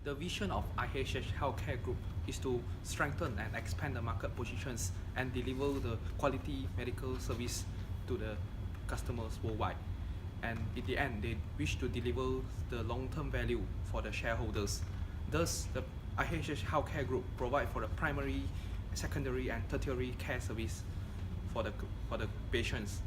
The vision of IHH Healthcare Group is to strengthen and expand the market positions and deliver the quality medical service to the customers worldwide. And in the end, they wish to deliver the long-term value for the shareholders. Thus, the IHH Healthcare Group provide for the primary, secondary, and tertiary care service for the patients.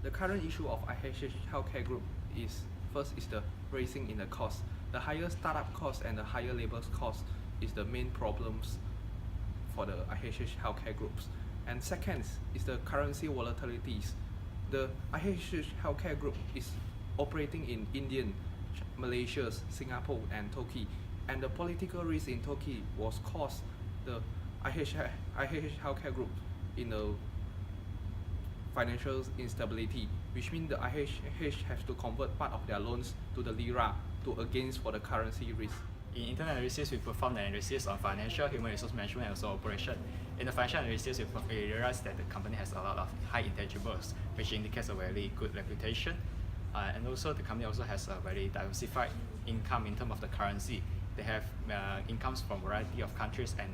The current issue of IHH Healthcare Group is first is the raising in the cost. The higher startup cost and the higher labor cost is the main problems for the IHH Healthcare Groups. And second is the currency volatilities. The IHH Healthcare Group is operating in India, Malaysia, Singapore, and Turkey. And the political risk in Turkey was caused the IHH Healthcare Group in the financial instability, which means the IHH has to convert part of their loans to the lira to against for the currency risk. In internal analysis, we performed an analysis on financial, human resource management, and also operation. In the financial analysis, we realized that the company has a lot of high intangibles, which indicates a very good reputation. And also, the company also has a very diversified income in terms of the currency. They have incomes from a variety of countries, and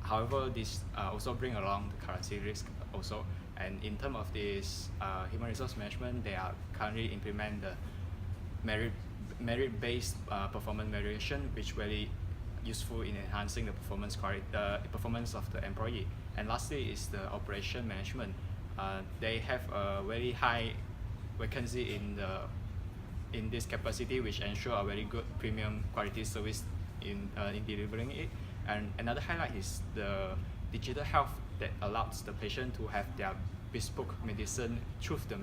however, this also bring along the currency risk also. And in terms of this human resource management, they are currently implement the merit-based performance variation, which very useful in enhancing the performance of the employee. And lastly is the operation management. They have a very high vacancy in this capacity, which ensure a very good premium quality service in delivering it. And another highlight is the digital health that allows the patient to have their bespoke medicine through the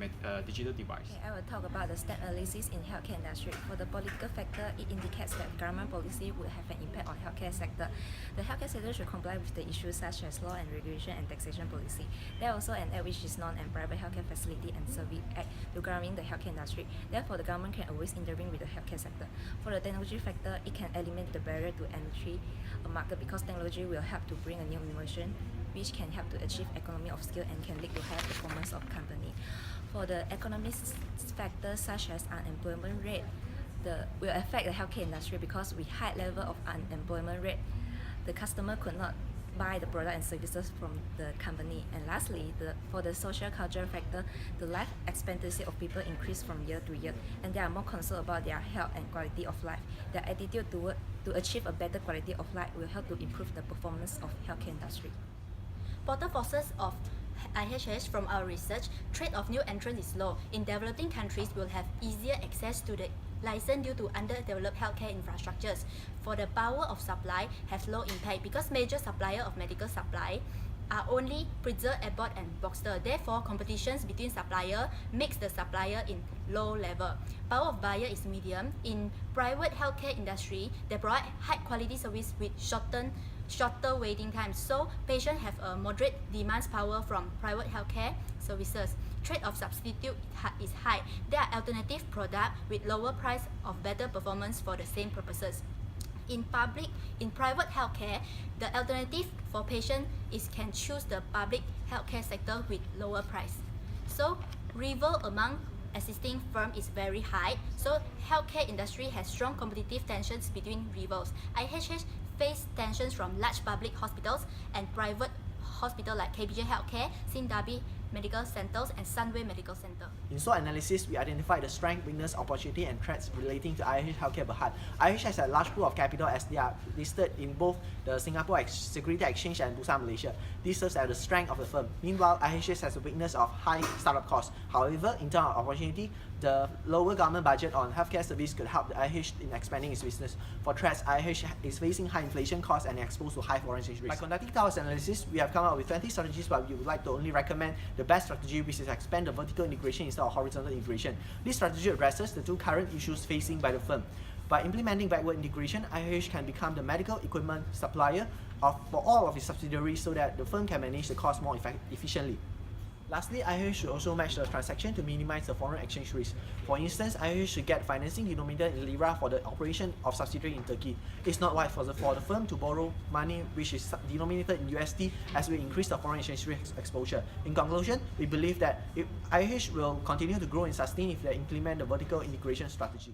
digital device. Okay, I will talk about the STEP analysis in healthcare industry. For the political factor, it indicates that government policy will have an impact on healthcare sector. The healthcare sector should comply with the issues such as law and regulation and taxation policy. There are also an act which is non and private healthcare facility and service act to govern the healthcare industry. Therefore, the government can always intervene with the healthcare sector. For the technology factor, it can eliminate the barrier to entry a market because technology will help to bring a new innovation which can help to achieve economy of scale and can lead to higher performance of company. For the economic factors such as unemployment rate, will affect the healthcare industry because with high level of unemployment rate, the customer could not buy the product and services from the company. And lastly, for the social cultural factor, the life expectancy of people increase from year to year, and they are more concerned about their health and quality of life. Their attitude to achieve a better quality of life will help to improve the performance of healthcare industry. Important forces of IHH from our research, trade of new entrants is low. In developing countries, will have easier access to the license due to underdeveloped healthcare infrastructures. For the power of supply, have low impact because major supplier of medical supply are only Pfizer, Abbott, and Baxter. Therefore, competitions between supplier makes the supplier in low level. Power of buyer is medium. In private healthcare industry, they provide high quality service with shorter waiting times. So patients have a moderate demands power from private healthcare services. Trade of substitute is high. There are alternative products with lower price of better performance for the same purposes. In private healthcare, the alternative for patient is can choose the public healthcare sector with lower price. So rival among existing firm is very high. So healthcare industry has strong competitive tensions between rivals. IHH face tensions from large public hospitals and private hospitals like KBJ Healthcare, Sindabi Medical Centers, and Sunway Medical Center. In SWOT analysis, we identified the strength, weakness, opportunity, and threats relating to IHH Healthcare Berhad. IHH has a large pool of capital as they are listed in both the Singapore Security Exchange and Bursa Malaysia. This serves as the strength of the firm. Meanwhile, IHH has a weakness of high startup costs. However, in terms of opportunity, the lower government budget on healthcare service could help the IHH in expanding its business. For threats, IHH is facing high inflation costs and exposed to high foreign exchange risk. By conducting Towers analysis, we have come up with 20 strategies, but we would like to only recommend the best strategy, which is expand the vertical integration instead of horizontal integration. This strategy addresses the two current issues facing by the firm. By implementing backward integration, IHH can become the medical equipment supplier for all of its subsidiaries so that the firm can manage the cost more efficiently. Lastly, IHH should also match the transaction to minimize the foreign exchange risk. For instance, IHH should get financing denominated in lira for the operation of subsidiary in Turkey. It's not wise for the firm to borrow money which is denominated in USD as we increase the foreign exchange risk exposure. In conclusion, we believe that IHH will continue to grow and sustain if they implement the vertical integration strategy.